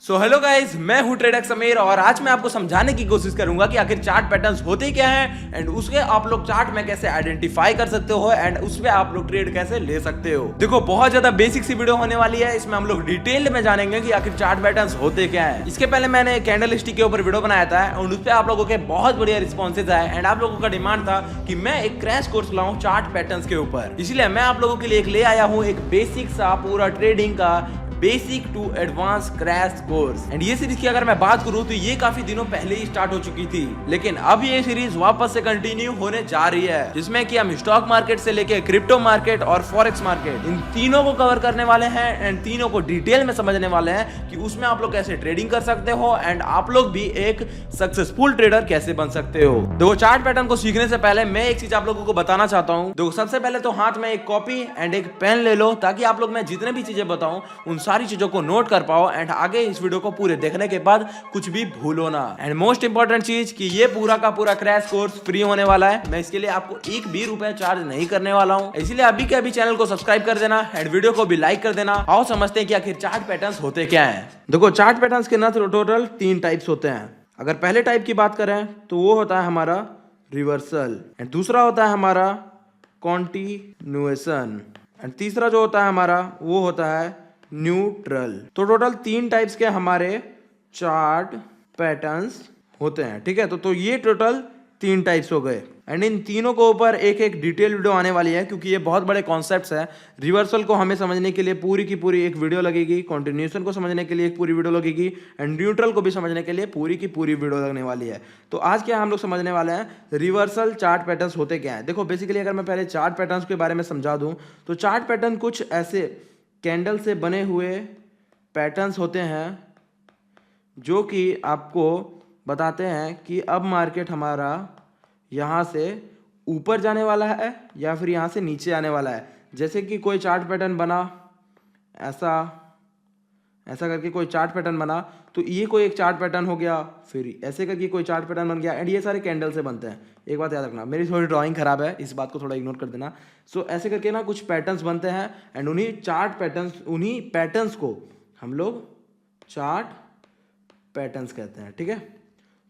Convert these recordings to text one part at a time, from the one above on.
So hello guys, मैं हूं trader Sameer और आज मैं आपको समझाने की कोशिश करूंगा कि आखिर चार्ट पैटर्न्स होते क्या हैं एंड उसके आप लोग चार्ट में कैसे आइडेंटिफाई कर सकते हो एंड उसमें आप लोग ट्रेड कैसे ले सकते हो। देखो, बहुत ज्यादा बेसिक सी वीडियो होने वाली है। इसमें हम लोग डिटेल में जानेंगे कि आखिर चार्ट पैटर्न्स होते क्या है। इसके पहले मैंने कैंडल स्टिक के ऊपर वीडियो बनाया था और उस पर आप लोगों के बहुत बढ़िया रिस्पॉन्सेज आए एंड आप लोगों का डिमांड था कि मैं एक क्रैश कोर्स लाऊं चार्ट पैटर्न्स के ऊपर। इसलिए मैं आप लोगों के लिए एक ले आया हूं एक बेसिक सा पूरा ट्रेडिंग का basic to advance crash course. And ये सीरीज की अगर मैं बात करूं तो ये काफी दिनों पहले ही स्टार्ट हो चुकी थी, लेकिन अब ये सीरीज वापस से कंटिन्यू होने जा रही है, जिसमें कि हम स्टॉक मार्केट से लेके क्रिप्टो मार्केट और फॉरेक्स मार्केट इन तीनों को कवर करने वाले हैं एंड तीनों को डिटेल में समझने वाले हैं कि उसमें आप लोग कैसे ट्रेडिंग कर सकते हो एंड आप लोग भी एक सक्सेसफुल ट्रेडर कैसे बन सकते हो। देखो, चार्ट पैटर्न को सीखने से पहले मैं एक चीज आप लोगों को बताना चाहता हूँ। देखो, सबसे पहले तो हाथ में एक कॉपी एंड एक पेन ले लो ताकि आप लोग मैं जितने भी चीजें बताऊं उन सारी चीजों को नोट कर पाओ एंड आगे इस वीडियो को पूरे देखने के बाद कुछ भी भूलो ना। एंड मोस्ट इंपॉर्टेंट चीज कि ये पूरा का पूरा क्रैश कोर्स फ्री होने वाला है। मैं इसके लिए आपको एक भी रुपए चार्ज नहीं करने वाला हूं, इसलिए अभी के अभी चैनल को सब्सक्राइब कर देना एंड वीडियो को भी लाइक कर देना। आओ समझते हैं कि आखिर चार्ट पैटर्न्स होते क्या हैं। देखो, चार्ट पैटर्न्स के ना टोटल 3 टाइप्स होते हैं। अगर पहले टाइप की बात करें तो वो होता है हमारा रिवर्सल एंड दूसरा होता है हमारा कॉन्टिन्यूएशन एंड तीसरा जो होता है हमारा वो होता है न्यूट्रल। तो टोटल 3 टाइप्स के हमारे चार्ट पैटर्न्स होते हैं, ठीक है। तो ये टोटल 3 टाइप्स हो गए एंड इन तीनों के ऊपर एक एक डिटेल वीडियो आने वाली है, क्योंकि ये बहुत बड़े कॉन्सेप्ट्स हैं। रिवर्सल को हमें समझने के लिए पूरी की पूरी एक वीडियो लगेगी, कंटिन्यूएशन को समझने के लिए एक पूरी वीडियो लगेगी एंड न्यूट्रल को भी समझने के लिए पूरी की पूरी वीडियो लगने वाली है। तो आज क्या हम लोग समझने वाले हैं रिवर्सल चार्ट पैटर्न्स होते क्या है। देखो, बेसिकली अगर मैं पहले चार्ट पैटर्न्स के बारे में समझा दूं तो चार्ट पैटर्न कुछ ऐसे कैंडल से बने हुए पैटर्न्स होते हैं जो कि आपको बताते हैं कि अब मार्केट हमारा यहाँ से ऊपर जाने वाला है या फिर यहाँ से नीचे आने वाला है। जैसे कि कोई चार्ट पैटर्न बना ऐसा ऐसा करके कोई चार्ट पैटर्न बना, तो ये कोई एक चार्ट पैटर्न हो गया, फिर ऐसे करके कोई चार्ट पैटर्न बन गया एंड ये सारे कैंडल से बनते हैं। एक बात याद रखना, मेरी थोड़ी ड्राइंग खराब है, इस बात को थोड़ा इग्नोर कर देना। सो ऐसे करके ना कुछ पैटर्न्स बनते हैं एंड उन्हीं पैटर्न्स को हम लोग चार्ट पैटर्न्स कहते हैं, ठीक है।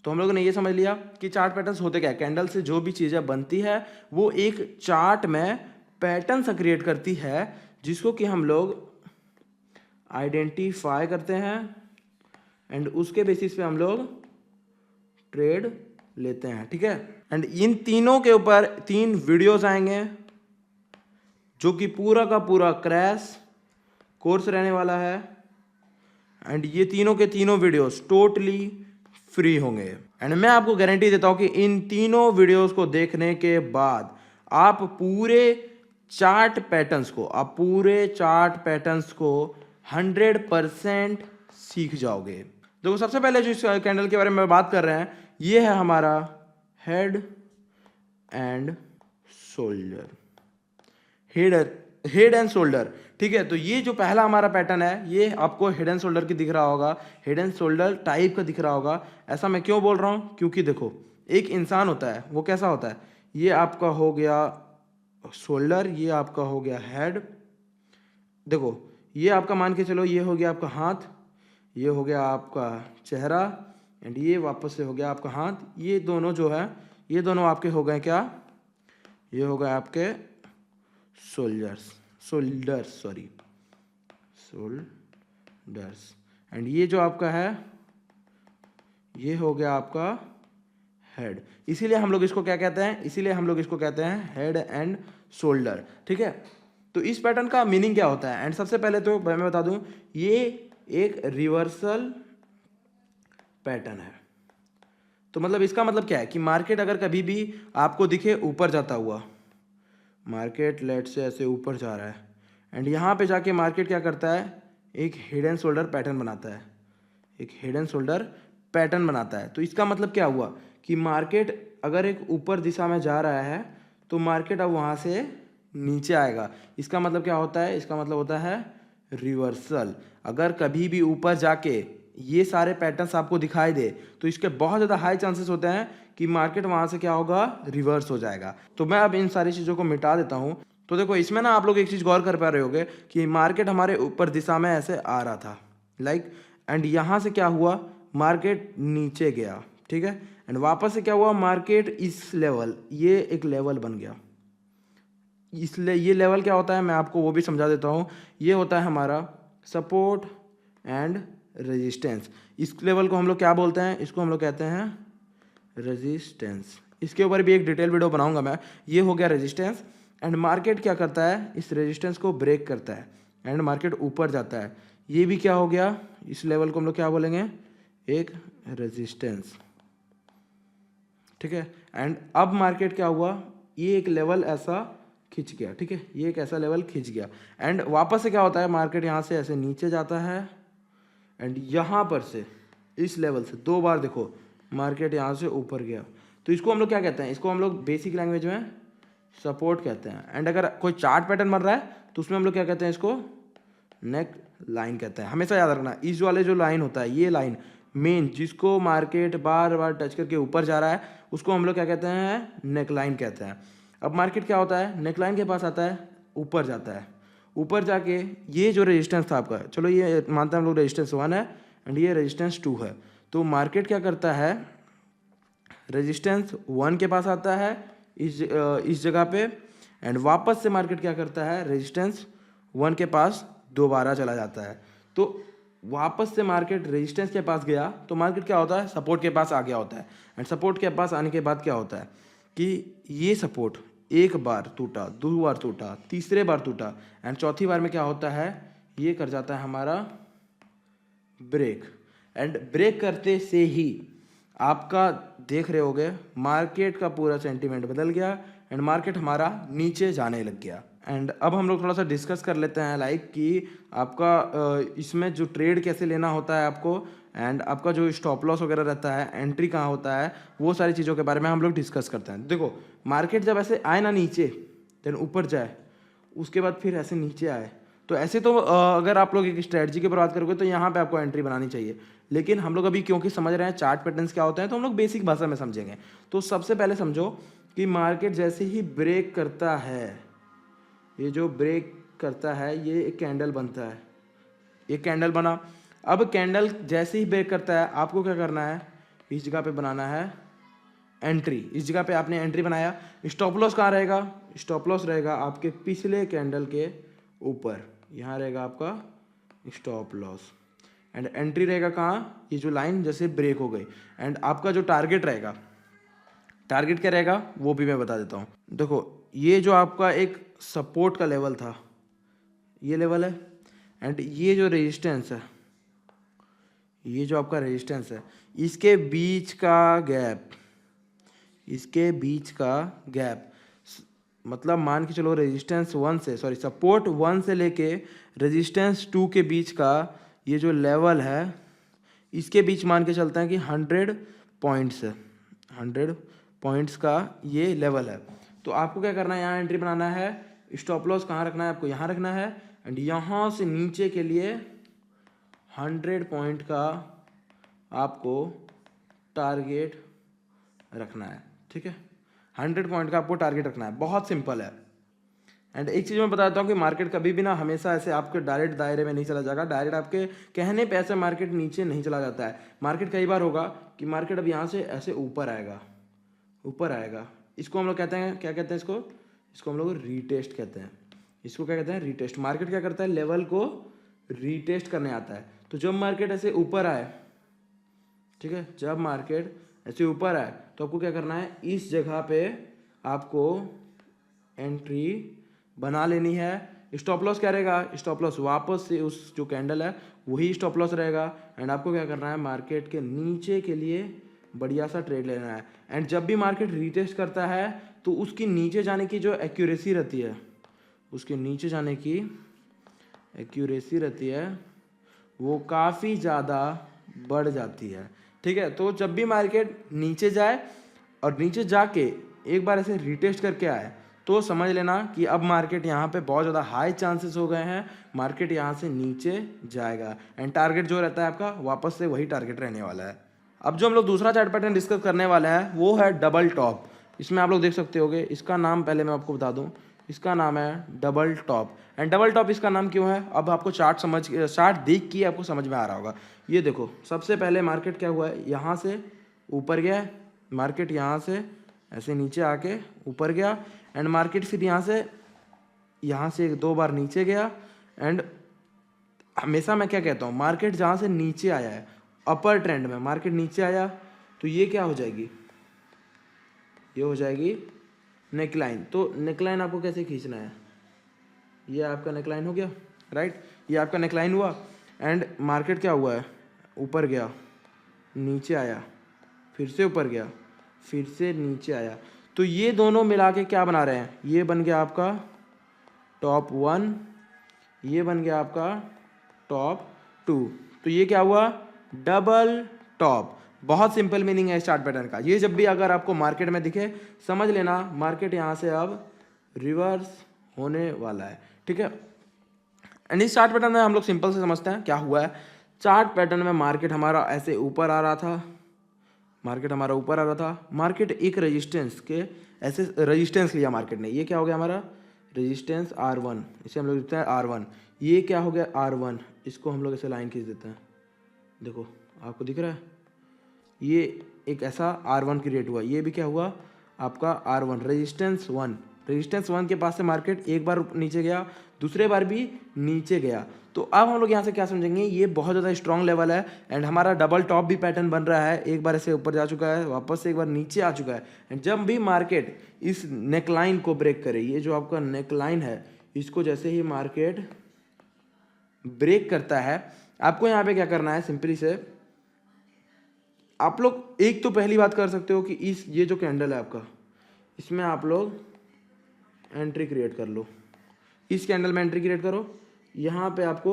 तो हम लोगों ने ये समझ लिया कि चार्ट पैटर्न्स होते क्या है। कैंडल से जो भी चीज़ें बनती है वो एक चार्ट में पैटर्न सा क्रिएट करती है, जिसको कि हम लोग आइडेंटिफाई करते हैं एंड उसके बेसिस पे हम लोग ट्रेड लेते हैं, ठीक है। एंड इन तीनों के ऊपर 3 वीडियोस आएंगे जो कि पूरा का पूरा क्रैश कोर्स रहने वाला है एंड ये तीनों के तीनों वीडियोस टोटली फ्री होंगे एंड मैं आपको गारंटी देता हूं कि इन तीनों वीडियोस को देखने के बाद आप पूरे चार्ट पैटर्न्स को 100% सीख जाओगे। देखो, सबसे पहले जो इस कैंडल के बारे में बात कर रहे हैं ये है हमारा हेड एंड शोल्डर, ठीक है। तो ये जो पहला हमारा पैटर्न है ये आपको हेड एंड शोल्डर की दिख रहा होगा, हेड एंड शोल्डर टाइप का दिख रहा होगा। ऐसा मैं क्यों बोल रहा हूँ, क्योंकि देखो एक इंसान होता है, वो कैसा होता है, ये आपका हो गया शोल्डर, ये आपका हो गया हेड। देखो, ये आपका मान के चलो ये हो गया आपका हाथ, ये हो गया आपका चेहरा एंड ये वापस से हो गया आपका हाथ। ये दोनों जो है ये दोनों आपके हो गए क्या, ये हो गए आपके शोल्डर्स एंड ये जो आपका है ये हो गया आपका हेड। इसीलिए हम लोग इसको क्या कहते हैं, हेड एंड शोल्डर, ठीक है। तो इस पैटर्न का मीनिंग क्या होता है एंड सबसे पहले तो मैं बता दूं ये एक रिवर्सल पैटर्न है। तो मतलब इसका मतलब क्या है कि मार्केट अगर कभी भी आपको दिखे ऊपर जाता हुआ, मार्केट लेट से ऐसे ऊपर जा रहा है एंड यहाँ पे जाके मार्केट क्या करता है, एक हेड एंड शोल्डर पैटर्न बनाता है। तो इसका मतलब क्या हुआ कि मार्केट अगर एक ऊपर दिशा में जा रहा है तो मार्केट अब वहाँ से नीचे आएगा। इसका मतलब क्या होता है, इसका मतलब होता है रिवर्सल। अगर कभी भी ऊपर जाके ये सारे पैटर्न्स आपको दिखाई दे तो इसके बहुत ज़्यादा हाई चांसेस होते हैं कि मार्केट वहाँ से क्या होगा, रिवर्स हो जाएगा। तो मैं अब इन सारी चीज़ों को मिटा देता हूँ। तो देखो, इसमें ना आप लोग एक चीज़ गौर कर पा रहे होगे कि मार्केट हमारे ऊपर दिशा में ऐसे आ रहा था, लाइक एंड यहाँ से क्या हुआ, मार्केट नीचे गया, ठीक है। एंड वापस से क्या हुआ, मार्केट इस लेवल, ये एक लेवल बन गया। इसलिए ये लेवल क्या होता है मैं आपको वो भी समझा देता हूँ। ये होता है हमारा सपोर्ट एंड रेजिस्टेंस। इस लेवल को हम लोग क्या बोलते हैं, इसको हम लोग कहते हैं रेजिस्टेंस। इसके ऊपर भी एक डिटेल वीडियो बनाऊंगा मैं। ये हो गया रेजिस्टेंस। एंड मार्केट क्या करता है, इस रेजिस्टेंस को ब्रेक करता है एंड मार्केट ऊपर जाता है। ये भी क्या हो गया, इस लेवल को हम लोग क्या बोलेंगे, एक रेजिस्टेंस, ठीक है। एंड अब मार्केट क्या हुआ, ये एक लेवल ऐसा खिंच गया, ठीक है, ये एक ऐसा लेवल खिंच गया। एंड वापस से क्या होता है, मार्केट यहाँ से ऐसे नीचे जाता है एंड यहाँ पर से इस लेवल से 2 बार देखो मार्केट यहाँ से ऊपर गया। तो इसको हम लोग क्या कहते हैं, इसको हम लोग बेसिक लैंग्वेज में सपोर्ट कहते हैं। एंड अगर कोई चार्ट पैटर्न बन रहा है तो उसमें हम लोग क्या कहते हैं, इसको नेक लाइन कहते हैं। हमेशा याद रखना, इस वाले जो लाइन होता है, ये लाइन मेन जिसको मार्केट बार बार टच करके ऊपर जा रहा है, उसको हम लोग क्या कहते हैं, नेक लाइन कहते हैं। अब मार्केट क्या होता है, नेक लाइन के पास आता है, ऊपर जाता है, ऊपर जाके ये जो रेजिस्टेंस था आपका, चलो ये मानते हैं हम लोग रेजिस्टेंस 1 है एंड ये रेजिस्टेंस 2 है। तो मार्केट क्या करता है, रेजिस्टेंस 1 के पास आता है इस जगह पे, एंड वापस से मार्केट क्या करता है, रेजिस्टेंस 1 के पास दोबारा चला जाता है। तो वापस से मार्केट रेजिस्टेंस के पास गया तो मार्केट क्या होता है, सपोर्ट के पास आ गया होता है। एंड सपोर्ट के पास आने के बाद क्या होता है कि ये सपोर्ट एक बार टूटा, 2 बार टूटा, तीसरे बार टूटा एंड चौथी बार में क्या होता है, ये कर जाता है हमारा ब्रेक। एंड ब्रेक करते से ही आपका देख रहे होगे मार्केट का पूरा सेंटीमेंट बदल गया एंड मार्केट हमारा नीचे जाने लग गया। एंड अब हम लोग थोड़ा सा डिस्कस कर लेते हैं लाइक कि आपका इसमें जो ट्रेड कैसे लेना होता है आपको, एंड आपका जो स्टॉप लॉस वगैरह रहता है, एंट्री कहाँ होता है, वो सारी चीज़ों के बारे में हम लोग डिस्कस करते हैं। देखो मार्केट जब ऐसे आए ना नीचे, देन ऊपर जाए, उसके बाद फिर ऐसे नीचे आए, तो ऐसे तो अगर आप लोग एक स्ट्रेटजी की बात करोगे तो यहाँ पे आपको एंट्री बनानी चाहिए। लेकिन हम लोग अभी क्योंकि समझ रहे हैं चार्ट पैटर्न्स क्या होते हैं तो हम लोग बेसिक भाषा में समझेंगे। तो सबसे पहले समझो कि मार्केट जैसे ही ब्रेक करता है, ये जो ब्रेक करता है ये एक कैंडल बनता है, ये कैंडल बना। अब कैंडल जैसे ही ब्रेक करता है आपको क्या करना है, इस जगह पे बनाना है एंट्री। इस जगह पे आपने एंट्री बनाया। स्टॉप लॉस कहाँ रहेगा, स्टॉप लॉस रहेगा आपके पिछले कैंडल के ऊपर, यहाँ रहेगा आपका स्टॉप लॉस। एंड एंट्री रहेगा कहाँ, ये जो लाइन जैसे ब्रेक हो गई। एंड आपका जो टारगेट रहेगा, टारगेट क्या रहेगा वो भी मैं बता देता हूँ। देखो ये जो आपका एक सपोर्ट का लेवल था, ये लेवल है, एंड ये जो रेजिस्टेंस है, ये जो आपका रेजिस्टेंस है, इसके बीच का गैप, इसके बीच का गैप, मतलब मान के चलो रेजिस्टेंस 1 से, सॉरी सपोर्ट 1 से लेके रेजिस्टेंस 2 के बीच का ये जो लेवल है, इसके बीच मान के चलते हैं कि 100 पॉइंट्स है, 100 पॉइंट्स का ये लेवल है। तो आपको क्या करना है, यहाँ एंट्री बनाना है। स्टॉप लॉस कहाँ रखना है, आपको यहाँ रखना है। एंड यहाँ से नीचे के लिए 100 पॉइंट का आपको टारगेट रखना है, ठीक है। 100 पॉइंट का आपको टारगेट रखना है, बहुत सिंपल है। एंड एक चीज़ मैं बताता हूँ कि मार्केट कभी भी ना हमेशा ऐसे आपके डायरेक्ट दायरे में नहीं चला जाएगा। डायरेक्ट आपके कहने पे ऐसे मार्केट नीचे नहीं चला जाता है। मार्केट कई बार होगा कि मार्केट अब यहाँ से ऐसे ऊपर आएगा, ऊपर आएगा। इसको हम लोग कहते हैं, क्या कहते हैं इसको, इसको हम लोग रीटेस्ट कहते हैं। इसको क्या कहते हैं, रीटेस्ट। मार्केट क्या करता है, लेवल को रीटेस्ट करने आता है। तो जब मार्केट ऐसे ऊपर आए, ठीक है, जब मार्केट ऐसे ऊपर आए तो आपको क्या करना है, इस जगह पे आपको एंट्री बना लेनी है। स्टॉप लॉस क्या रहेगा, स्टॉप लॉस वापस से उस जो कैंडल है वही स्टॉप लॉस रहेगा। एंड आपको क्या करना है, मार्केट के नीचे के लिए बढ़िया सा ट्रेड लेना है। एंड जब भी मार्केट रीटेस्ट करता है तो उसकी नीचे जाने की जो एक्यूरेसी रहती है, उसके नीचे जाने की एक्यूरेसी रहती है वो काफ़ी ज़्यादा बढ़ जाती है, ठीक है। तो जब भी मार्केट नीचे जाए और नीचे जाके एक बार ऐसे रीटेस्ट करके आए तो समझ लेना कि अब मार्केट यहाँ पे बहुत ज़्यादा हाई चांसेस हो गए हैं, मार्केट यहाँ से नीचे जाएगा। एंड टारगेट जो रहता है आपका वापस से वही टारगेट रहने वाला है। अब जो हम लोग दूसरा चार्ट पैटर्न डिस्कस करने वाले हैं वो है डबल टॉप। इसमें आप लोग देख सकते होगे, इसका नाम पहले मैं आपको बता दूं, इसका नाम है double top. And double top इसका नाम क्यों है, अब आपको चार्ट देख के आपको समझ में आ रहा होगा। ये देखो, सबसे पहले मार्केट क्या हुआ है, यहाँ से ऊपर गया है, मार्केट यहाँ से ऐसे नीचे आके ऊपर गया, एंड मार्केट फिर यहाँ से एक दो बार नीचे गया। एंड हमेशा मैं क्या कहता हूँ, मार्केट जहाँ से नीचे आया है अपर ट्रेंड में, मार्केट नीचे आया तो ये क्या हो जाएगी, ये हो जाएगी नेकलाइन। तो नेकलाइन आपको कैसे खींचना है, ये आपका नेकलाइन हो गया, राइट, ये आपका नेकलाइन हुआ। एंड मार्केट क्या हुआ है, ऊपर गया, नीचे आया, फिर से ऊपर गया, फिर से नीचे आया। तो ये दोनों मिला के क्या बना रहे हैं, ये बन गया आपका टॉप 1, ये बन गया आपका टॉप 2। तो ये क्या हुआ, डबल टॉप। बहुत सिंपल मीनिंग है इस चार्ट पैटर्न का। ये जब भी अगर आपको मार्केट में दिखे, समझ लेना मार्केट यहाँ से अब रिवर्स होने वाला है, ठीक है। एंड इस चार्ट पैटर्न में हम लोग सिंपल से समझते हैं क्या हुआ है। चार्ट पैटर्न में मार्केट हमारा ऐसे ऊपर आ रहा था, मार्केट हमारा ऊपर आ रहा था, मार्केट एक रेजिस्टेंस के ऐसे रेजिस्टेंस लिया मार्केट ने, ये क्या हो गया हमारा रेजिस्टेंस R1, इसे हम लोग लिखते हैं R1। ये क्या हो गया R1, इसको हम लोग ऐसे लाइन खींच देते हैं, देखो आपको दिख रहा है, ये एक ऐसा R1 क्रिएट हुआ, ये भी क्या हुआ आपका R1 रेजिस्टेंस 1। रेजिस्टेंस 1 के पास से मार्केट एक बार नीचे गया, दूसरे बार भी नीचे गया। तो अब हम लोग यहाँ से क्या समझेंगे, ये बहुत ज़्यादा स्ट्रॉन्ग लेवल है। एंड हमारा डबल टॉप भी पैटर्न बन रहा है, एक बार ऐसे ऊपर जा चुका है, वापस से एक बार नीचे आ चुका है। एंड जब भी मार्केट इस नेकलाइन को ब्रेक करे, ये जो आपका नेकलाइन है, इसको जैसे ही मार्केट ब्रेक करता है, आपको यहाँ पे क्या करना है, सिंपली से आप लोग एक तो पहली बात कर सकते हो कि ये जो कैंडल है आपका, इसमें आप लोग एंट्री क्रिएट कर लो, इस कैंडल में एंट्री क्रिएट करो। यहाँ पे आपको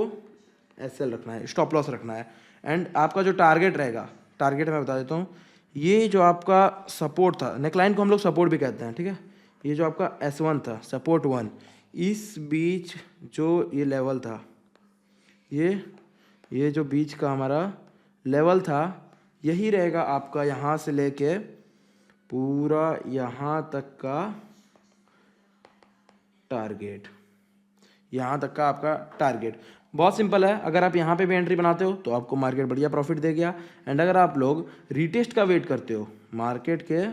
SL रखना है, स्टॉप लॉस रखना है। एंड आपका जो टारगेट रहेगा, टारगेट मैं बता देता हूँ, ये जो आपका सपोर्ट था, नेकलाइन को हम लोग सपोर्ट भी कहते हैं, ठीक है। ये जो आपका S1 था, सपोर्ट 1, इस बीच जो ये लेवल था, ये जो बीच का हमारा लेवल था, यही रहेगा आपका यहाँ से लेके पूरा यहाँ तक का टारगेट, यहाँ तक का आपका टारगेट। बहुत सिंपल है, अगर आप यहाँ पे भी एंट्री बनाते हो तो आपको मार्केट बढ़िया प्रॉफिट दे गया। एंड अगर आप लोग रीटेस्ट का वेट करते हो, मार्केट के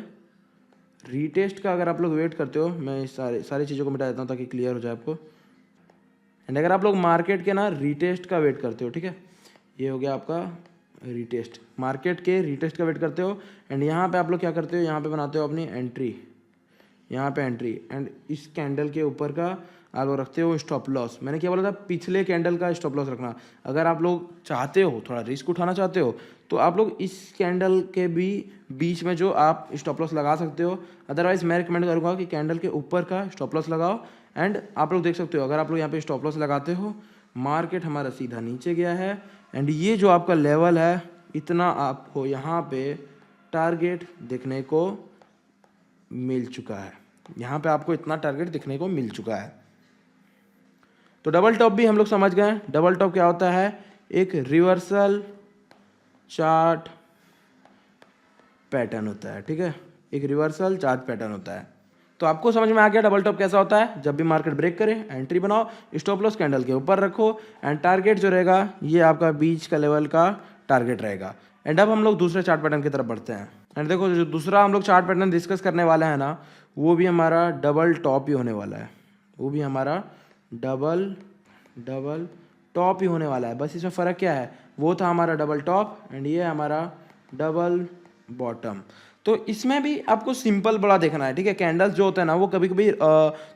रीटेस्ट का अगर आप लोग वेट करते हो, मैं सारी चीज़ों को मिटा देता हूँ ताकि क्लियर हो जाए आपको। एंड अगर आप लोग मार्केट के ना रीटेस्ट का वेट करते हो, ठीक है, ये हो गया आपका रीटेस्ट, मार्केट के रीटेस्ट का वेट करते हो। एंड यहाँ पे आप लोग क्या करते हो, यहाँ पे बनाते हो अपनी एंट्री, यहाँ पे एंट्री। एंड इस कैंडल के ऊपर का आप लोग रखते हो स्टॉप लॉस। मैंने क्या बोला था, पिछले कैंडल का स्टॉप लॉस रखना। अगर आप लोग चाहते हो, थोड़ा रिस्क उठाना चाहते हो, तो आप लोग इस कैंडल के भी बीच में जो आप स्टॉप लॉस लगा सकते हो। अदरवाइज मैं रिकमेंड करूँगा कि कैंडल के ऊपर का स्टॉप लॉस लगाओ। एंड आप लोग देख सकते हो, अगर आप लोग यहाँ पे स्टॉप लॉस लगाते हो, मार्केट हमारा सीधा नीचे गया है। एंड ये जो आपका लेवल है, इतना आपको यहाँ पे टारगेट देखने को मिल चुका है, यहाँ पे आपको इतना टारगेट देखने को मिल चुका है। तो डबल टॉप भी हम लोग समझ गए। डबल टॉप क्या होता है, एक रिवर्सल चार्ट पैटर्न होता है, ठीक है, एक रिवर्सल चार्ट पैटर्न होता है। तो आपको समझ में आ गया डबल टॉप कैसा होता है। जब भी मार्केट ब्रेक करे, एंट्री बनाओ, स्टॉप लॉस कैंडल के ऊपर रखो, एंड टारगेट जो रहेगा ये आपका बीच का लेवल का टारगेट रहेगा। एंड अब हम लोग दूसरे चार्ट पैटर्न की तरफ बढ़ते हैं। एंड देखो, जो दूसरा हम लोग चार्ट पैटर्न डिस्कस करने वाले हैं ना, वो भी हमारा डबल टॉप ही होने वाला है, वो भी हमारा डबल टॉप ही होने वाला है। बस इसमें फ़र्क क्या है, वो था हमारा डबल टॉप एंड ये हमारा डबल बॉटम। तो इसमें भी आपको सिंपल बड़ा देखना है, ठीक है। कैंडल्स जो होता है ना, वो कभी कभी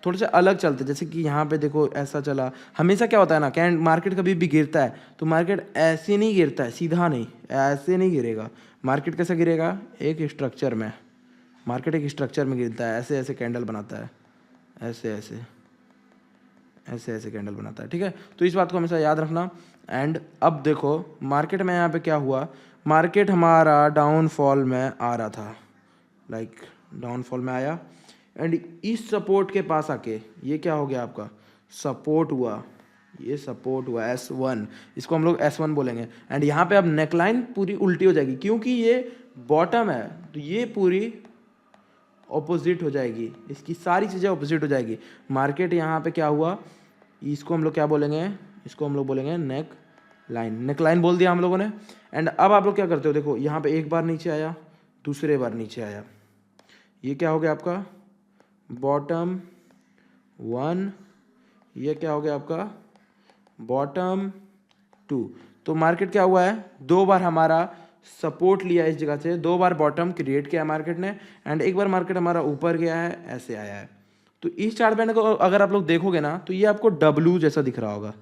थोड़े से अलग चलते हैं। जैसे कि यहाँ पे देखो ऐसा चला, हमेशा क्या होता है ना, मार्केट कभी भी गिरता है तो मार्केट ऐसे नहीं गिरता है, सीधा नहीं, ऐसे नहीं गिरेगा। मार्केट कैसे गिरेगा, एक स्ट्रक्चर में, मार्केट एक स्ट्रक्चर में गिरता है, ऐसे ऐसे कैंडल बनाता है, ऐसे ऐसे ऐसे ऐसे कैंडल बनाता है, ठीक है। तो इस बात को हमेशा याद रखना। एंड अब देखो मार्केट में यहाँ पे क्या हुआ, मार्केट हमारा डाउनफॉल में आ रहा था, लाइक डाउनफॉल में आया। एंड इस सपोर्ट के पास आके ये क्या हो गया, आपका सपोर्ट हुआ, ये सपोर्ट हुआ S1, इसको हम लोग S1 बोलेंगे। एंड यहाँ पे अब नेकलाइन पूरी उल्टी हो जाएगी, क्योंकि ये बॉटम है तो ये पूरी ऑपोजिट हो जाएगी, इसकी सारी चीज़ें ऑपोजिट हो जाएगी। मार्केट यहाँ पे क्या हुआ, इसको हम लोग क्या बोलेंगे, इसको हम लोग बोलेंगे नेक लाइन। नेक लाइन बोल दिया हम लोगों ने। एंड अब आप लोग क्या करते हो, देखो यहाँ पे एक बार नीचे आया, दूसरे बार नीचे आया, ये क्या हो गया आपका बॉटम 1, ये क्या हो गया आपका बॉटम 2। तो मार्केट क्या हुआ है, 2 बार हमारा सपोर्ट लिया इस जगह से, 2 बार बॉटम क्रिएट किया मार्केट ने, एंड एक बार मार्केट हमारा ऊपर गया है, ऐसे आया है। तो इस चार्ट पैटर्न को अगर आप लोग देखोगे ना तो ये आपको W जैसा दिख रहा होगा,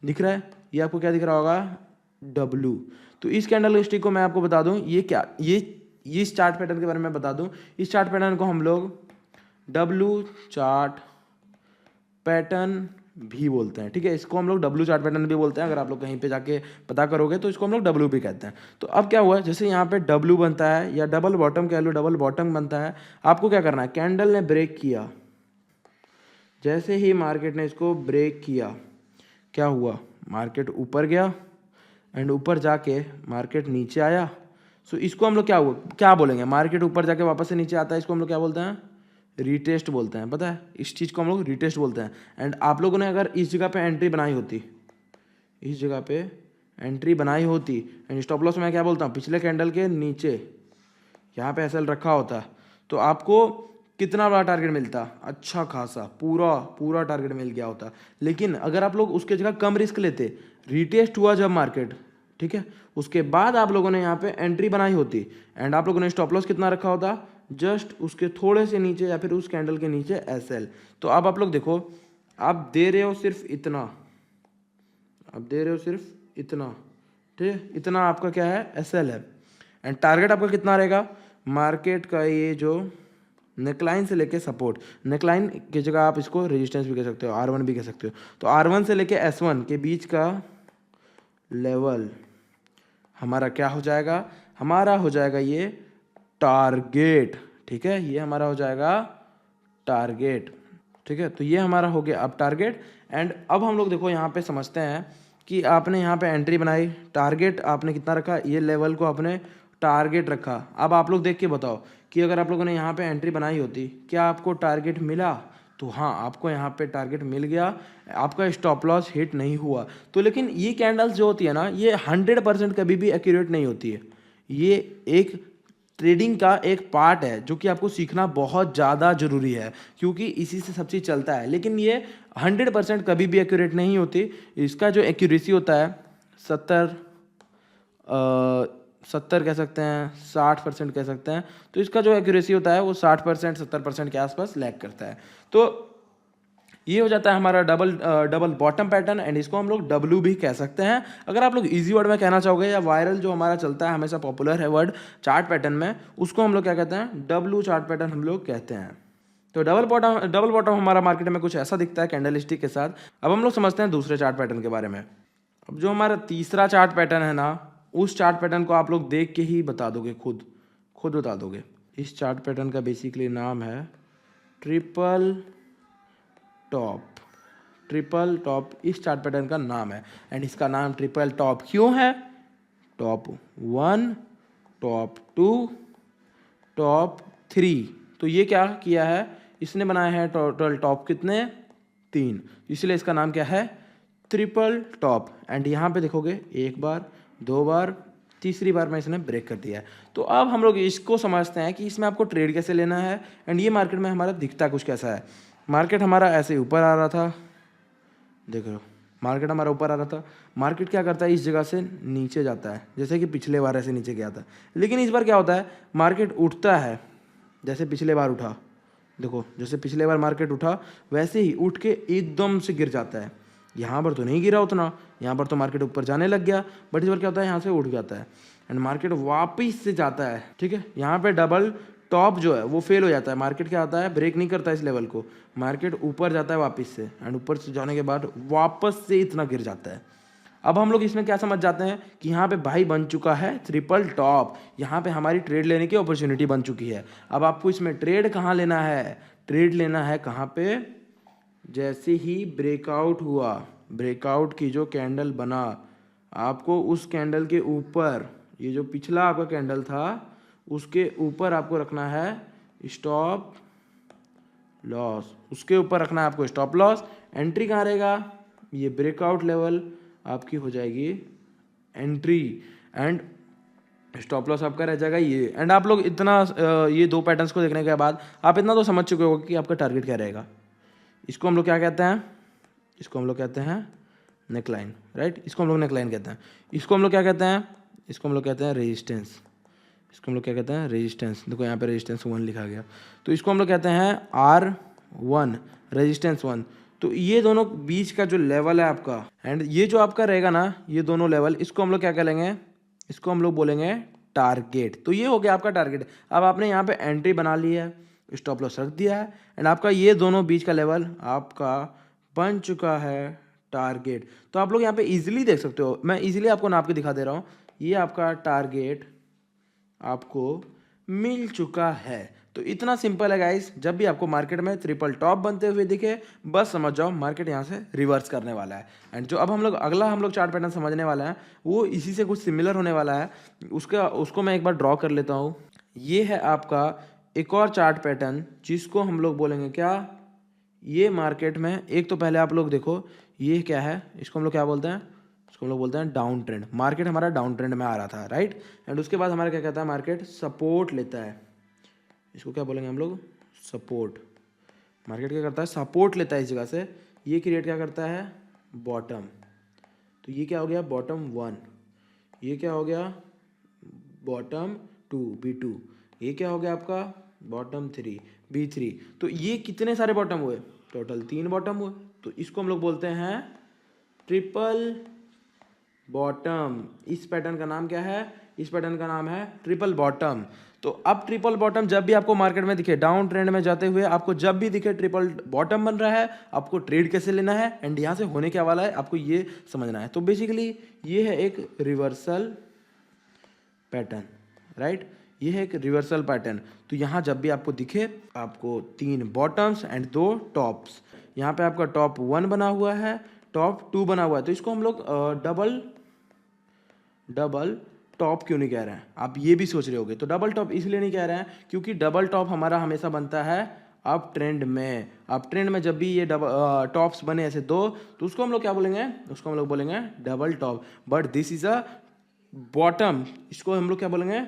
दिख रहा है, ये आपको क्या दिख रहा होगा W। तो इस कैंडल स्टिक को मैं आपको बता दूं, ये क्या, ये इस चार्ट पैटर्न के बारे में बता दूं, इस चार्ट पैटर्न को हम लोग W चार्ट पैटर्न भी बोलते हैं, ठीक है। इसको हम लोग W चार्ट पैटर्न भी बोलते हैं, अगर आप लोग कहीं पे जाके पता करोगे तो इसको हम लोग W भी कहते हैं। तो अब क्या हुआ, जैसे यहाँ पे W बनता है या डबल बॉटम कह लो, डबल बॉटम बनता है, आपको क्या करना है, कैंडल ने ब्रेक किया, जैसे ही मार्केट ने इसको ब्रेक किया, क्या हुआ, मार्केट ऊपर गया एंड ऊपर जाके मार्केट नीचे आया। सो इसको हम लोग क्या बोलेंगे, मार्केट ऊपर जाके वापस से नीचे आता है, इसको हम लोग क्या बोलते हैं, रीटेस्ट बोलते हैं, पता है, इस चीज़ को हम लोग रीटेस्ट बोलते हैं। एंड आप लोगों ने अगर इस जगह पे एंट्री बनाई होती, इस जगह पे एंट्री बनाई होती, एंड स्टॉप लॉस मैं क्या बोलता हूँ, पिछले कैंडल के नीचे यहाँ पे एसएल रखा होता, तो आपको कितना बड़ा टारगेट मिलता, अच्छा खासा पूरा टारगेट मिल गया होता। लेकिन अगर आप लोग उसके जगह कम रिस्क लेते, रीटेस्ट हुआ जब मार्केट, ठीक है, उसके बाद आप लोगों ने यहाँ पे एंट्री बनाई होती, एंड आप लोगों ने स्टॉप लॉस कितना रखा होता, जस्ट उसके थोड़े से नीचे या फिर उस कैंडल के नीचे एसएल। तो अब आप लोग देखो, आप दे रहे हो सिर्फ इतना, आप दे रहे हो सिर्फ इतना, ठीक है, इतना आपका क्या है, एसएल है। एंड टारगेट आपका कितना रहेगा, मार्केट का ये जो नेकलाइन से लेके सपोर्ट, नेकलाइन की जगह आप इसको रेजिस्टेंस भी कह सकते हो, R1 भी कह सकते हो। तो R1 से लेके S1 के बीच का लेवल हमारा क्या हो जाएगा, हमारा हो जाएगा ये टारगेट, ठीक है, ये हमारा हो जाएगा टारगेट, ठीक है। तो ये हमारा हो गया अब टारगेट। एंड अब हम लोग देखो यहाँ पे समझते हैं कि आपने यहाँ पे एंट्री बनाई, टारगेट आपने कितना रखा, ये लेवल को आपने टारगेट रखा। अब आप लोग देख के बताओ कि अगर आप लोगों ने यहाँ पे एंट्री बनाई होती, क्या आपको टारगेट मिला, तो हाँ, आपको यहाँ पे टारगेट मिल गया, आपका स्टॉप लॉस हिट नहीं हुआ। तो लेकिन ये कैंडल्स जो होती है ना, ये 100% कभी भी एक्यूरेट नहीं होती है, ये एक ट्रेडिंग का एक पार्ट है जो कि आपको सीखना बहुत ज़्यादा ज़रूरी है, क्योंकि इसी से सब चीज़ चलता है। लेकिन ये 100% कभी भी एक्यूरेट नहीं होती। इसका जो एक्यूरेसी होता है 70 कह सकते हैं, 60% कह सकते हैं। तो इसका जो एक्यूरेसी होता है वो 60% 70% के आसपास लैग करता है। तो ये हो जाता है हमारा डबल बॉटम पैटर्न, एंड इसको हम लोग W भी कह सकते हैं। अगर आप लोग इजी वर्ड में कहना चाहोगे, या वायरल जो हमारा चलता है, हमेशा पॉपुलर है वर्ड चार्ट पैटर्न में, उसको हम लोग क्या कहते हैं, W चार्ट पैटर्न हम लोग कहते हैं। तो डबल बॉटम हमारा मार्केट में कुछ ऐसा दिखता है कैंडल स्टिक के साथ। अब हम लोग समझते हैं दूसरे चार्ट पैटर्न के बारे में। अब जो हमारा तीसरा चार्ट पैटर्न है ना, उस चार्ट पैटर्न को आप लोग देख के ही बता दोगे, खुद बता दोगे। इस चार्ट पैटर्न का बेसिकली नाम है ट्रिपल टॉप, इस चार्ट पैटर्न का नाम है। एंड इसका नाम ट्रिपल टॉप क्यों है, टॉप 1, टॉप 2, टॉप 3। तो ये क्या किया है, इसने बनाया है टोटल टॉप कितने, 3, इसलिए इसका नाम क्या है, ट्रिपल टॉप। एंड यहाँ पे देखोगे 1 बार 2 बार, तीसरी बार में इसने ब्रेक कर दिया है। तो अब हम लोग इसको समझते हैं कि इसमें आपको ट्रेड कैसे लेना है, एंड ये मार्केट में हमारा दिखता कुछ कैसा है। मार्केट हमारा ऐसे ऊपर आ रहा था, देख लो, मार्केट हमारा ऊपर आ रहा था, मार्केट क्या करता है, इस जगह से नीचे जाता है, जैसे कि पिछले बार ऐसे नीचे गया था। लेकिन इस बार क्या होता है, मार्केट उठता है, जैसे पिछले बार उठा, देखो जैसे पिछले बार मार्केट उठा वैसे ही उठ के एकदम से गिर जाता है। यहाँ पर तो नहीं गिरा उतना, यहाँ पर तो मार्केट ऊपर जाने लग गया, बट इस बार क्या होता है, यहाँ से उठ जाता है एंड मार्केट वापस से जाता है, ठीक है। यहाँ पे डबल टॉप जो है वो फेल हो जाता है, मार्केट क्या आता है, ब्रेक नहीं करता इस लेवल को, मार्केट ऊपर जाता है वापस से, एंड ऊपर से जाने के बाद वापस से इतना गिर जाता है। अब हम लोग इसमें क्या समझ जाते हैं कि यहाँ पे भाई बन चुका है ट्रिपल टॉप, यहाँ पे हमारी ट्रेड लेने की अपॉर्चुनिटी बन चुकी है। अब आपको इसमें ट्रेड कहाँ लेना है, ट्रेड लेना है कहाँ पे, जैसे ही ब्रेकआउट हुआ, ब्रेकआउट की जो कैंडल बना, आपको उस कैंडल के ऊपर, ये जो पिछला आपका कैंडल था उसके ऊपर आपको रखना है स्टॉप लॉस, उसके ऊपर रखना है आपको स्टॉप लॉस। एंट्री कहाँ रहेगा, ये ब्रेकआउट लेवल आपकी हो जाएगी एंट्री, एंड स्टॉप लॉस आपका रह जाएगा ये। एंड आप लोग इतना ये दो पैटर्न्स को देखने के बाद आप इतना तो समझ चुके हो कि आपका टारगेट क्या रहेगा। इसको हम लोग क्या कहते हैं, इसको हम लोग कहते हैं नेकलाइन, राइट, इसको हम लोग नेकलाइन कहते हैं। इसको हम लोग क्या कहते हैं, इसको हम लोग कहते हैं रेजिस्टेंस, इसको हम लोग क्या कहते हैं रेजिस्टेंस। देखो यहाँ पे रेजिस्टेंस 1 लिखा गया, तो इसको हम लोग कहते हैं R1 रेजिस्टेंस 1। तो ये दोनों बीच का जो लेवल है आपका, एंड ये जो आपका रहेगा ना, ये दोनों लेवल, इसको हम लोग क्या कहेंगे, इसको हम लोग बोलेंगे टारगेट। तो ये हो गया आपका टारगेट। अब आपने यहाँ पे एंट्री बना ली है, स्टॉप लॉस रख दिया है, एंड आपका ये दोनों बीच का लेवल आपका बन चुका है टारगेट। तो आप लोग यहाँ पे इजीली देख सकते हो, मैं इजीली आपको नाप के दिखा दे रहा हूँ, ये आपका टारगेट आपको मिल चुका है। तो इतना सिंपल है गाइस। जब भी आपको मार्केट में ट्रिपल टॉप बनते हुए दिखे, बस समझ जाओ मार्केट यहाँ से रिवर्स करने वाला है। एंड जो अब हम लोग अगला हम लोग चार्ट पैटर्न समझने वाला है, वो इसी से कुछ सिमिलर होने वाला है। उसको मैं एक बार ड्रॉ कर लेता हूँ। ये है आपका एक और चार्ट पैटर्न, जिसको हम लोग बोलेंगे क्या, ये मार्केट में एक तो पहले आप लोग देखो ये क्या है, इसको हम लोग क्या बोलते हैं, इसको हम लोग बोलते हैं डाउन ट्रेंड। मार्केट हमारा डाउन ट्रेंड में आ रहा था, राइट। एंड उसके बाद हमारा क्या कहता है, मार्केट सपोर्ट लेता है, इसको क्या बोलेंगे हम लोग, सपोर्ट। मार्केट क्या करता है, सपोर्ट लेता है इस जगह से, ये क्रिएट क्या करता है, बॉटम। तो ये क्या हो गया, बॉटम 1, ये क्या हो गया, बॉटम 2 B2, ये क्या हो गया आपका, बॉटम 3 B3। तो ये कितने सारे बॉटम हुए, टोटल 3 बॉटम हुए। तो इसको हम लोग बोलते हैं ट्रिपल बॉटम। इस पैटर्न का नाम क्या है, इस पैटर्न का नाम है ट्रिपल बॉटम। तो अब ट्रिपल बॉटम जब भी आपको मार्केट में दिखे, डाउन ट्रेंड में जाते हुए आपको जब भी दिखे ट्रिपल बॉटम बन रहा है, आपको ट्रेड कैसे लेना है एंड यहाँ से होने क्या वाला है आपको ये समझना है। तो बेसिकली ये है एक रिवर्सल पैटर्न, राइट, ये है एक रिवर्सल पैटर्न। तो यहाँ जब भी आपको दिखे, आपको 3 बॉटम्स एंड 2 टॉप्स, यहाँ पे आपका टॉप 1 बना हुआ है, टॉप 2 बना हुआ है। तो इसको हम लोग डबल टॉप क्यों नहीं कह रहे हैं, आप ये भी सोच रहे होगे। तो डबल टॉप इसलिए नहीं कह रहे हैं क्योंकि डबल टॉप हमारा हमेशा बनता है अप ट्रेंड में। अप ट्रेंड में जब भी ये टॉप्स बने ऐसे 2, तो उसको हम लोग क्या बोलेंगे, उसको हम लोग बोलेंगे double top. But this is a bottom, इसको हम लोग क्या बोलेंगे,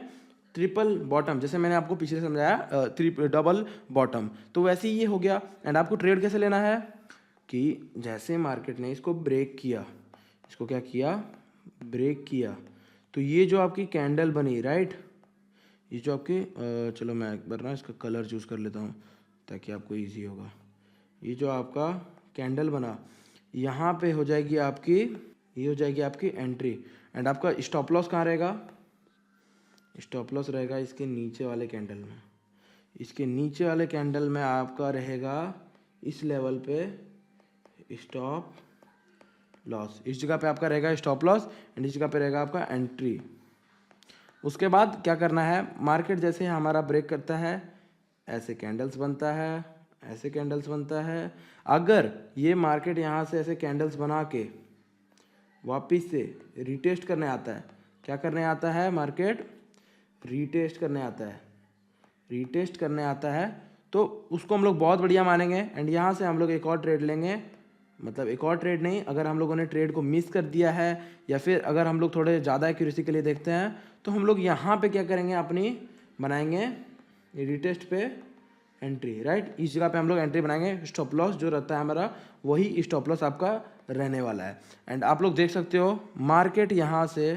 ट्रिपल बॉटम। जैसे मैंने आपको पीछे समझाया डबल बॉटम, तो वैसे ही ये हो गया। एंड आपको ट्रेड कैसे लेना है कि जैसे मार्केट ने इसको ब्रेक किया, इसको क्या किया, ब्रेक किया, तो ये जो आपकी कैंडल बनी, राइट, ये जो आपकी चलो मैं एक बार ना इसका कलर चूज़ कर लेता हूँ ताकि आपको इजी होगा। ये जो आपका कैंडल बना, यहाँ पे हो जाएगी आपकी, ये हो जाएगी आपकी एंट्री। एंड आपका स्टॉप लॉस कहाँ रहेगा, स्टॉप लॉस रहेगा इसके नीचे वाले कैंडल में। इसके नीचे वाले कैंडल में आपका रहेगा इस लेवल पे स्टॉप लॉस, इस जगह पे आपका रहेगा स्टॉप लॉस एंड इस जगह पे रहेगा आपका एंट्री। उसके बाद क्या करना है, मार्केट जैसे हमारा ब्रेक करता है, ऐसे कैंडल्स बनता है, ऐसे कैंडल्स बनता है। अगर ये मार्केट यहाँ से ऐसे कैंडल्स बना के वापिस से रीटेस्ट करने आता है, क्या करने आता है, मार्केट रीटेस्ट करने आता है, रीटेस्ट करने आता है, तो उसको हम लोग बहुत बढ़िया मानेंगे। एंड यहाँ से हम लोग एक और ट्रेड लेंगे, मतलब एक और ट्रेड नहीं, अगर हम लोगों ने ट्रेड को मिस कर दिया है या फिर अगर हम लोग थोड़े ज़्यादा एक्यूरेसी के लिए देखते हैं, तो हम लोग यहाँ पे क्या करेंगे, अपनी बनाएंगे रिटेस्ट पे एंट्री, राइट। इस जगह पे हम लोग एंट्री बनाएंगे, स्टॉप लॉस जो रहता है हमारा वही स्टॉप लॉस आपका रहने वाला है। एंड आप लोग देख सकते हो मार्केट यहाँ से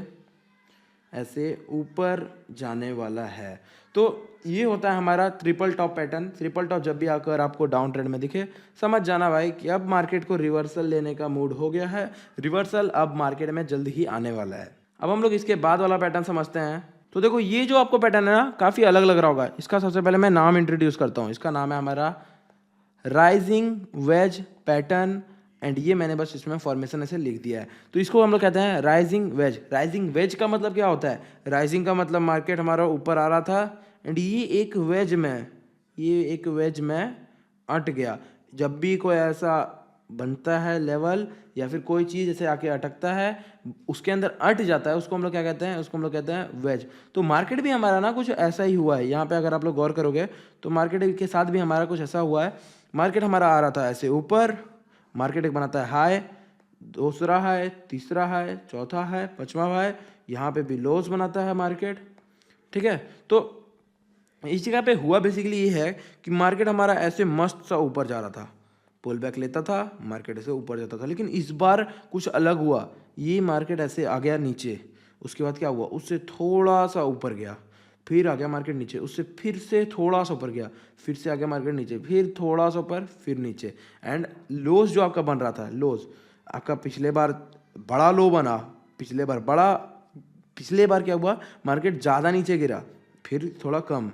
ऐसे ऊपर जाने वाला है। तो ये होता है हमारा triple top pattern. Triple top जब भी आकर आपको डाउन ट्रेंड में दिखे, समझ जाना भाई कि अब मार्केट को रिवर्सल लेने का मूड हो गया है। रिवर्सल अब मार्केट में जल्द ही आने वाला है। अब हम लोग इसके बाद वाला पैटर्न समझते हैं। तो देखो ये जो आपको पैटर्न है ना, काफ़ी अलग लग रहा होगा। इसका सबसे पहले मैं नाम इंट्रोड्यूस करता हूँ। इसका नाम है हमारा राइजिंग वेज पैटर्न। एंड ये मैंने बस इसमें फॉर्मेशन ऐसे लिख दिया है। तो इसको हम लोग कहते हैं राइजिंग वेज। राइजिंग वेज का मतलब क्या होता है, राइजिंग का मतलब मार्केट हमारा ऊपर आ रहा था एंड ये एक वेज में अट गया। जब भी कोई ऐसा बनता है लेवल, या फिर कोई चीज़ जैसे आके अटकता है, उसके अंदर अट जाता है, उसको हम लोग क्या कहते हैं, उसको हम लोग कहते हैं वेज। तो मार्केट भी हमारा ना कुछ ऐसा ही हुआ है। यहाँ पे अगर आप लोग गौर करोगे तो मार्केट के साथ भी हमारा कुछ ऐसा हुआ है। मार्केट हमारा आ रहा था ऐसे ऊपर, मार्केट एक बनाता है हाई, दूसरा हाई, तीसरा हाई, चौथा हाई, पांचवा हाई, यहाँ पे भी लोज बनाता है मार्केट। ठीक है, तो इस जगह पे हुआ बेसिकली ये है कि मार्केट हमारा ऐसे मस्त सा ऊपर जा रहा था, पुल बैक लेता था, मार्केट ऐसे ऊपर जाता था। लेकिन इस बार कुछ अलग हुआ, ये मार्केट ऐसे आ गया नीचे, उसके बाद क्या हुआ, उससे थोड़ा सा ऊपर गया, फिर आ गया मार्केट नीचे, उससे फिर से थोड़ा सा ऊपर गया, फिर से आ गया मार्केट नीचे, फिर थोड़ा सा ऊपर, फिर नीचे। एंड लोज जो आपका बन रहा था, लोज आपका पिछले बार बड़ा लो बना, पिछले बार क्या हुआ, मार्केट ज़्यादा नीचे गिरा, फिर थोड़ा कम,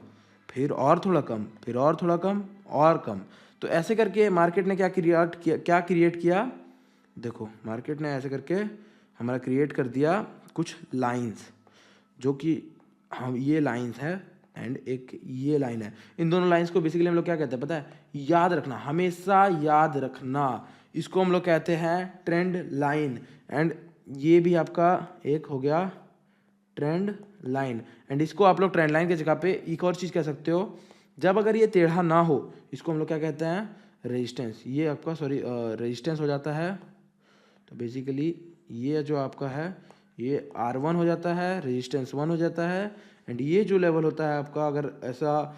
फिर और थोड़ा कम, फिर और थोड़ा कम और कम। तो ऐसे करके मार्केट ने क्या क्रिएट किया, देखो मार्केट ने ऐसे करके हमारा क्रिएट कर दिया कुछ लाइंस, जो कि हम ये लाइंस है एंड एक ये लाइन है। इन दोनों लाइंस को बेसिकली हम लोग क्या कहते हैं पता है, याद रखना, हमेशा याद रखना, इसको हम लोग कहते हैं ट्रेंड लाइन। एंड ये भी आपका एक हो गया ट्रेंड लाइन। एंड इसको आप लोग ट्रेंड लाइन की जगह पे एक और चीज़ कह सकते हो, जब अगर ये टेढ़ा ना हो, इसको हम लोग क्या कहते हैं, रेजिस्टेंस। ये आपका रेजिस्टेंस हो जाता है। तो बेसिकली ये जो आपका है ये R1 हो जाता है, रेजिस्टेंस 1 हो जाता है। एंड ये जो लेवल होता है आपका, अगर ऐसा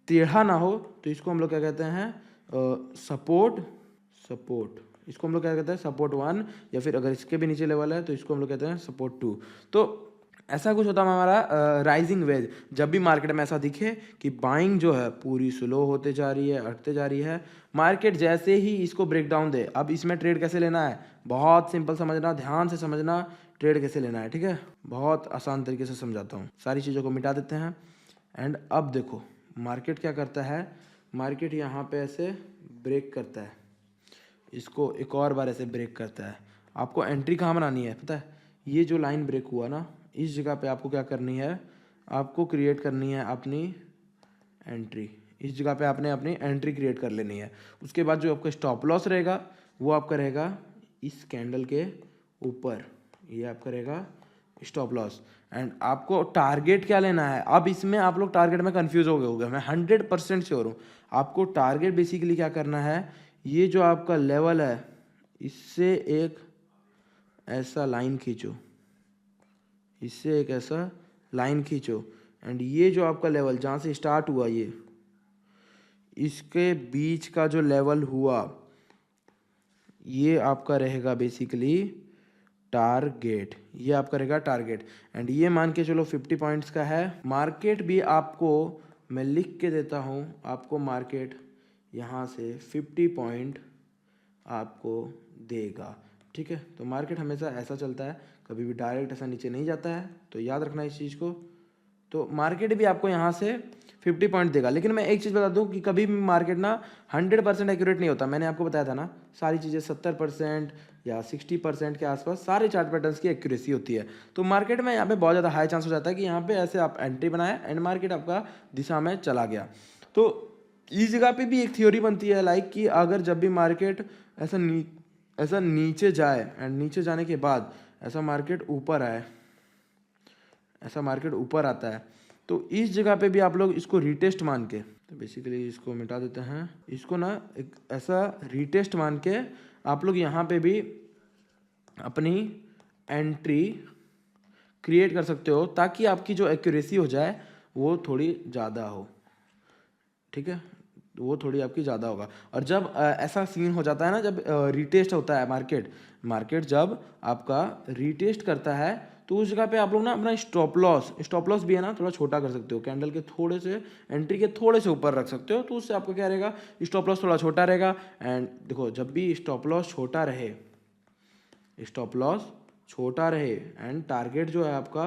टेढ़ा ना हो तो इसको हम लोग क्या कहते हैं, सपोर्ट। इसको हम लोग क्या कहते हैं, सपोर्ट 1, या फिर अगर इसके भी नीचे लेवल है तो इसको हम लोग कहते हैं सपोर्ट 2। तो ऐसा कुछ होता है हमारा राइजिंग वेज। जब भी मार्केट में ऐसा दिखे कि बाइंग जो है पूरी स्लो होते जा रही है, हटते जा रही है, मार्केट जैसे ही इसको ब्रेक डाउन दे, अब इसमें ट्रेड कैसे लेना है, बहुत सिंपल समझना, ध्यान से समझना ट्रेड कैसे लेना है। ठीक है, बहुत आसान तरीके से समझाता हूँ, सारी चीज़ों को मिटा देते हैं। एंड अब देखो मार्केट क्या करता है, मार्केट यहाँ पे ऐसे ब्रेक करता है, इसको एक और बार ऐसे ब्रेक करता है। आपको एंट्री कहाँ बनानी है पता है, ये जो लाइन ब्रेक हुआ ना, इस जगह पे आपको क्या करनी है, आपको क्रिएट करनी है अपनी एंट्री। इस जगह पे आपने अपनी एंट्री क्रिएट कर लेनी है। उसके बाद जो आपका स्टॉप लॉस रहेगा वो आपका रहेगा इस कैंडल के ऊपर, ये आपका रहेगा स्टॉप लॉस। एंड आपको टारगेट क्या लेना है, अब इसमें आप लोग टारगेट में कंफ्यूज हो गए होंगे, मैं 100% श्योर हूँ। आपको टारगेट बेसिकली क्या करना है, ये जो आपका लेवल है इससे एक ऐसा लाइन खींचो, इससे एक ऐसा लाइन खींचो। एंड ये जो आपका लेवल जहाँ से स्टार्ट हुआ, ये इसके बीच का जो लेवल हुआ, ये आपका रहेगा बेसिकली टारगेट, ये आपका रहेगा टारगेट। एंड ये मान के चलो 50 पॉइंट्स का है। मार्केट भी आपको मैं लिख के देता हूँ, आपको मार्केट यहाँ से 50 पॉइंट आपको देगा। ठीक है, तो मार्केट हमेशा ऐसा चलता है, कभी भी डायरेक्ट ऐसा नीचे नहीं जाता है, तो याद रखना इस चीज़ को। तो मार्केट भी आपको यहाँ से 50 पॉइंट देगा। लेकिन मैं एक चीज़ बता दूँ कि कभी भी मार्केट ना 100% एक्यूरेट नहीं होता। मैंने आपको बताया था ना, सारी चीज़ें 70% या 60% के आसपास सारे चार्ट पैटर्न्स की एक्यूरेसी होती है। तो मार्केट में यहाँ पे बहुत ज़्यादा हाई चांस हो जाता है कि यहाँ पे ऐसे आप एंट्री बनाए एंड मार्केट आपका दिशा में चला गया। तो इस जगह पे भी एक थ्योरी बनती है लाइक कि अगर जब भी मार्केट ऐसा नीचे जाए एंड नीचे जाने के बाद ऐसा मार्केट ऊपर आए, ऐसा मार्केट ऊपर आता है, तो इस जगह पे भी आप लोग इसको रीटेस्ट मान के, तो बेसिकली इसको मिटा देते हैं, इसको ना एक ऐसा रीटेस्ट मान के आप लोग यहाँ पे भी अपनी एंट्री क्रिएट कर सकते हो, ताकि आपकी जो एक्यूरेसी हो जाए वो थोड़ी ज़्यादा हो। ठीक है, वो थोड़ी आपकी ज़्यादा होगा। और जब ऐसा सीन हो जाता है ना, जब रीटेस्ट होता है मार्केट जब आपका रीटेस्ट करता है, तो उस जगह पे आप लोग ना अपना स्टॉप लॉस भी है ना थोड़ा छोटा कर सकते हो, कैंडल के थोड़े से एंट्री के थोड़े से ऊपर रख सकते हो, तो उससे आपका क्या रहेगा, स्टॉप लॉस थोड़ा छोटा रहेगा। एंड देखो जब भी स्टॉप लॉस छोटा रहे एंड टारगेट जो है आपका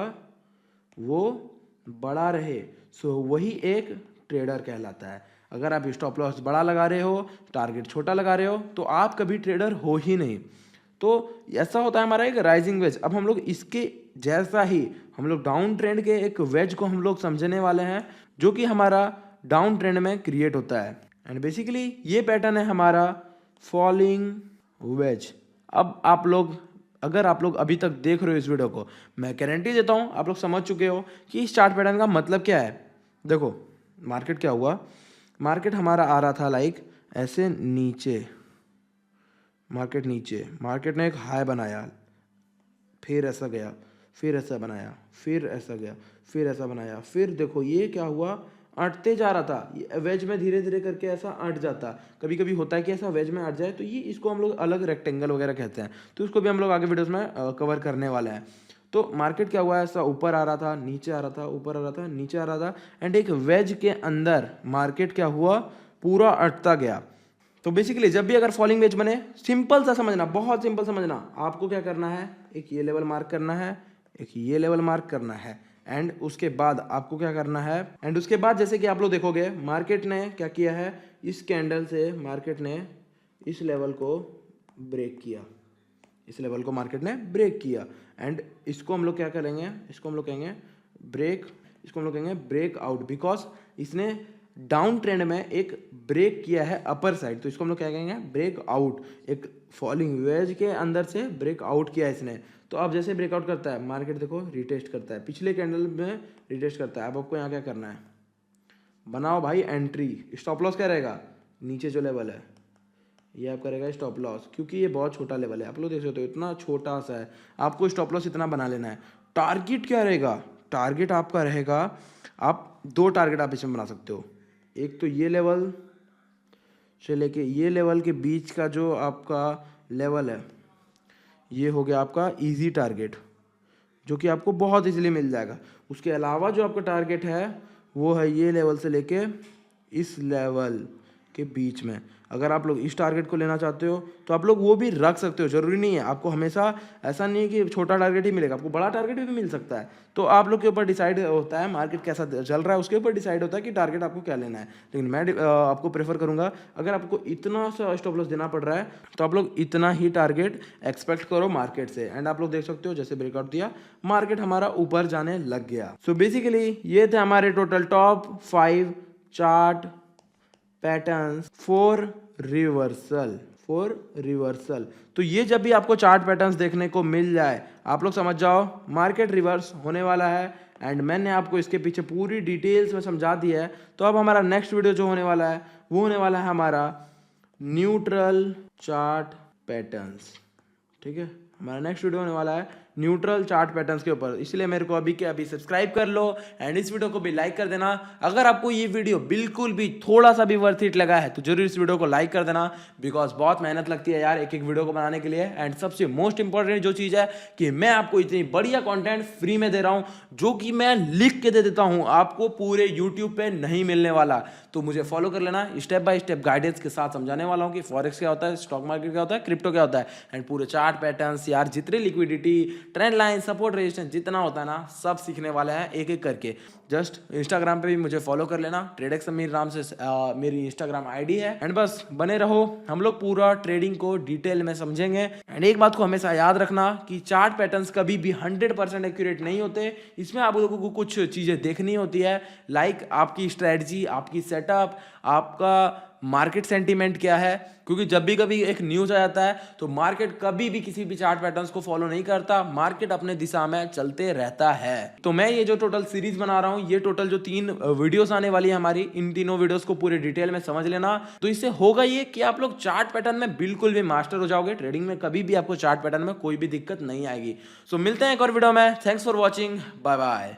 वो बड़ा रहे, सो वही एक ट्रेडर कहलाता है। अगर आप स्टॉप लॉस बड़ा लगा रहे हो, टारगेट छोटा लगा रहे हो, तो आप कभी ट्रेडर हो ही नहीं। तो ऐसा होता है हमारा एक राइजिंग वेज। अब हम लोग इसके जैसा ही हम लोग डाउन ट्रेंड के एक वेज को हम लोग समझने वाले हैं, जो कि हमारा डाउन ट्रेंड में क्रिएट होता है। एंड बेसिकली ये पैटर्न है हमारा फॉलिंग वेज। अब आप लोग, अगर आप लोग अभी तक देख रहे हो इस वीडियो को, मैं गारंटी देता हूँ आप लोग समझ चुके हो कि इस चार्ट पैटर्न का मतलब क्या है। देखो मार्केट क्या हुआ, मार्केट हमारा आ रहा था लाइक ऐसे नीचे, मार्केट नीचे, मार्केट ने एक हाई बनाया, फिर ऐसा गया, फिर ऐसा बनाया, फिर ऐसा गया, फिर ऐसा बनाया, फिर देखो ये क्या हुआ, अटते जा रहा था। ये वेज में धीरे धीरे करके ऐसा अट जाता, कभी कभी होता है कि ऐसा वेज में अट जाए, तो ये इसको हम लोग अलग रेक्टेंगल वगैरह कहते हैं, तो उसको भी हम लोग आगे वीडियोस में कवर करने वाले हैं। तो मार्केट क्या हुआ, ऐसा ऊपर आ रहा था, नीचे आ रहा था, ऊपर आ रहा था, नीचे आ रहा था, एंड एक वेज के अंदर मार्केट क्या हुआ, पूरा अटता गया। तो बेसिकली जब भी अगर फॉलिंग वेज बने, सिंपल सा समझना, बहुत सिंपल समझना, आपको क्या करना है, एक ये लेवल मार्क करना है, एक ये लेवल मार्क करना है, एंड उसके बाद आपको क्या करना है, एंड उसके बाद जैसे कि आप लोग देखोगे मार्केट ने क्या किया है, इस कैंडल से मार्केट ने इस लेवल को ब्रेक किया, इस लेवल को मार्केट ने ब्रेक किया, एंड इसको हम लोग क्या करेंगे, इसको हम लोग कहेंगे ब्रेक, इसको हम लोग कहेंगे ब्रेक आउट, बिकॉज इसने डाउन ट्रेंड में एक ब्रेक किया है अपर साइड, तो इसको हम लोग क्या कहेंगे, ब्रेक आउट। एक फॉलिंग वेज के अंदर से ब्रेक आउट किया है इसने। तो अब जैसे ब्रेकआउट करता है मार्केट, देखो रिटेस्ट करता है, पिछले कैंडल में रिटेस्ट करता है। अब आपको यहाँ क्या करना है, बनाओ भाई एंट्री। स्टॉप लॉस क्या रहेगा, नीचे जो लेवल है ये आपका रहेगा स्टॉप लॉस, क्योंकि ये बहुत छोटा लेवल है, आप लोग देख सकते हो इतना छोटा सा है, आपको स्टॉप लॉस इतना बना लेना है। टारगेट क्या रहेगा, टारगेट आपका रहेगा, आप दो टारगेट आप इसमें बना सकते हो, एक तो ये लेवल से लेके ये लेवल के बीच का जो आपका लेवल है, ये हो गया आपका इजी टारगेट, जो कि आपको बहुत इजीली मिल जाएगा। उसके अलावा जो आपका टारगेट है वो है ये लेवल से लेके इस लेवल के बीच में। अगर आप लोग इस टारगेट को लेना चाहते हो तो आप लोग वो भी रख सकते हो, जरूरी नहीं है आपको हमेशा, ऐसा नहीं है कि छोटा टारगेट ही मिलेगा, आपको बड़ा टारगेट भी मिल सकता है। तो आप लोग के ऊपर डिसाइड होता है, मार्केट कैसा चल रहा है उसके ऊपर डिसाइड होता है कि टारगेट आपको क्या लेना है। लेकिन मैं आपको प्रेफर करूंगा, अगर आपको इतना सा स्टॉप लॉस देना पड़ रहा है तो आप लोग इतना ही टारगेट एक्सपेक्ट करो मार्केट से। एंड आप लोग देख सकते हो जैसे ब्रेकआउट दिया, मार्केट हमारा ऊपर जाने लग गया। सो बेसिकली ये थे हमारे total top 5 chart patterns for reversal. तो ये जब भी आपको चार्ट पैटर्न्स देखने को मिल जाए, आप लोग समझ जाओ मार्केट रिवर्स होने वाला है। एंड मैंने आपको इसके पीछे पूरी डिटेल्स में समझा दी है। तो अब हमारा नेक्स्ट वीडियो जो होने वाला है वो होने वाला है हमारा न्यूट्रल चार्ट पैटर्न्स। ठीक है, हमारा नेक्स्ट वीडियो होने वाला है न्यूट्रल चार्ट पैटर्न्स के ऊपर, इसलिए मेरे को अभी के अभी सब्सक्राइब कर लो एंड इस वीडियो को भी लाइक कर देना। अगर आपको ये वीडियो बिल्कुल भी थोड़ा सा भी वर्थ इट लगा है तो जरूर इस वीडियो को लाइक कर देना, बिकॉज बहुत मेहनत लगती है यार एक एक वीडियो को बनाने के लिए। एंड सबसे मोस्ट इंपॉर्टेंट जो चीज़ है कि मैं आपको इतनी बढ़िया कॉन्टेंट फ्री में दे रहा हूँ, जो कि मैं लिख के दे देता हूँ, आपको पूरे यूट्यूब पे नहीं मिलने वाला। तो मुझे फॉलो कर लेना, स्टेप बाय स्टेप गाइडेंस के साथ समझाने वाला हूँ कि फॉरेक्स क्या होता है, स्टॉक मार्केट क्या होता है, क्रिप्टो क्या होता है, एंड पूरे चार्ट पैटर्न्स यार, जितने liquidity, trend line, support, resistance जितना होता है ना, सब सीखने वाले हैं एक एक करके। जस्ट इंस्टाग्राम पे भी मुझे फॉलो कर लेना, ट्रेडेक्स समीर नाम से मेरी इंस्टाग्राम आईडी है। एंड बस बने रहो, हम लोग पूरा ट्रेडिंग को डिटेल में समझेंगे। एंड एक बात को हमेशा याद रखना कि चार्ट पैटर्न्स कभी भी 100% एक्यूरेट नहीं होते, इसमें आप लोगों को कुछ चीजें देखनी होती है, लाइक आपकी स्ट्रेटजी, आपकी सेटअप, आपका मार्केट सेंटीमेंट क्या है, क्योंकि जब भी कभी एक न्यूज आ जाता है तो मार्केट कभी भी किसी भी चार्ट पैटर्न्स को फॉलो नहीं करता, मार्केट अपने दिशा में चलते रहता है। तो मैं ये जो टोटल सीरीज बना रहा हूँ, ये टोटल जो 3 वीडियोस आने वाली है हमारी, इन तीनों वीडियोस को पूरे डिटेल में समझ लेना। तो इससे होगा ये कि आप लोग चार्ट पैटर्न में बिल्कुल भी मास्टर हो जाओगे, ट्रेडिंग में कभी भी आपको चार्ट पैटर्न में कोई भी दिक्कत नहीं आएगी। सो मिलते हैं एक और वीडियो में, thanks for watching, bye bye.